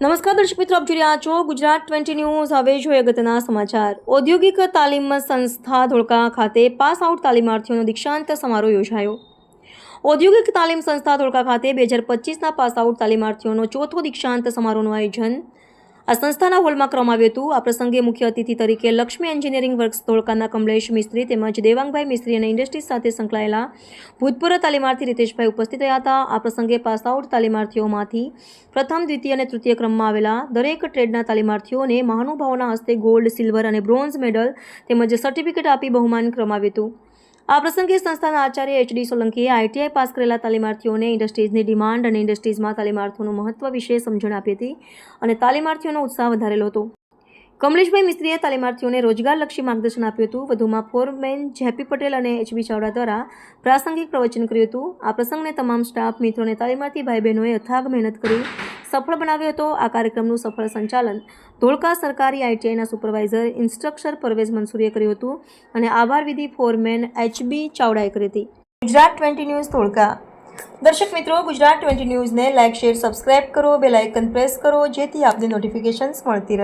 નમસ્કાર દર્શક મિત્રો, આપ જોઈ રહ્યા છો ગુજરાત 20 ન્યૂઝ। હવે જોઈએ અગત્યના સમાચાર। ઔદ્યોગિક તાલીમ સંસ્થા ધોળકા ખાતે પાસ આઉટ તાલીમાર્થીઓનો દીક્ષાંત સમારોહ યોજાયો। ઔદ્યોગિક તાલીમ સંસ્થા ધોળકા ખાતે 2025ના પાસ આઉટ તાલીમાર્થીઓનો ચોથો દીક્ષાંત સમારોહનું આયોજન આ સંસ્થાના હોલમાં કરવામાં આવ્યું હતું। આ પ્રસંગે મુખ્ય અતિથિ તરીકે લક્ષ્મી એન્જિનિયરિંગ વર્ક્સ ધોળકાના કમલેશ મિસ્ત્રી તેમજ દેવાંગભાઈ મિસ્ત્રી અને ઇન્ડસ્ટ્રીઝ સાથે સંકળાયેલા ભૂતપૂર્વ તાલીમાર્થી રીતેશભાઈ ઉપસ્થિત રહ્યા હતા। આ પ્રસંગે પાસ આઉટ તાલીમાર્થીઓમાંથી પ્રથમ, દ્વિતીય અને તૃતીય ક્રમમાં આવેલા દરેક ટ્રેડના તાલીમાર્થીઓને મહાનુભાવોના હસ્તે ગોલ્ડ, સિલ્વર અને બ્રોન્ઝ મેડલ તેમજ સર્ટિફિકેટ આપી બહુમાન કરવામાં આવ્યું હતું। આ પ્રસંગે સંસ્થાના આચાર્ય એચ.ડી. સોલંકીએ આઈટીઆઈ પાસ કરેલા તાલીમાર્થીઓને ઇન્ડસ્ટ્રીઝની ડિમાન્ડ અને ઇન્ડસ્ટ્રીઝમાં તાલીમાર્થીઓનું મહત્વ વિશે સમજણ આપી હતી અને તાલીમાર્થીઓનો ઉત્સાહ વધારેલો હતો। કમલેશભાઈ મિસ્ત્રીએ તાલીમાર્થીઓને રોજગારલક્ષી માર્ગદર્શન આપ્યું હતું। વધુમાં ફોરમેન જેપી પટેલ અને એચ.બી. ચાવડા દ્વારા પ્રાસંગિક પ્રવચન કર્યું હતું। આ પ્રસંગને તમામ સ્ટાફ મિત્રો અને તાલીમાર્થી ભાઈ બહેનોએ અથાગ મહેનત કરી સફળ બનાવ્યો હતો। આ કાર્યક્રમનું સફળ સંચાલન ધોળકા સરકારી આઈટીઆઈના સુપરવાઇઝર ઇન્સ્ટ્રક્ટર પરવેઝ મંસૂરીએ કર્યું હતું અને આભાર વિધિ ફોરમેન એચ.બી. ચાવડાએ કરી હતી। ગુજરાત 20 ન્યૂઝ ધોળકા। દર્શક મિત્રો, ગુજરાત 20 ન્યૂઝને લાઇક, શેર, સબસ્ક્રાઇબ કરો, બેલ આઇકન પ્રેસ કરો જેથી આપને નોટિફિકેશન્સ મળતી રહે।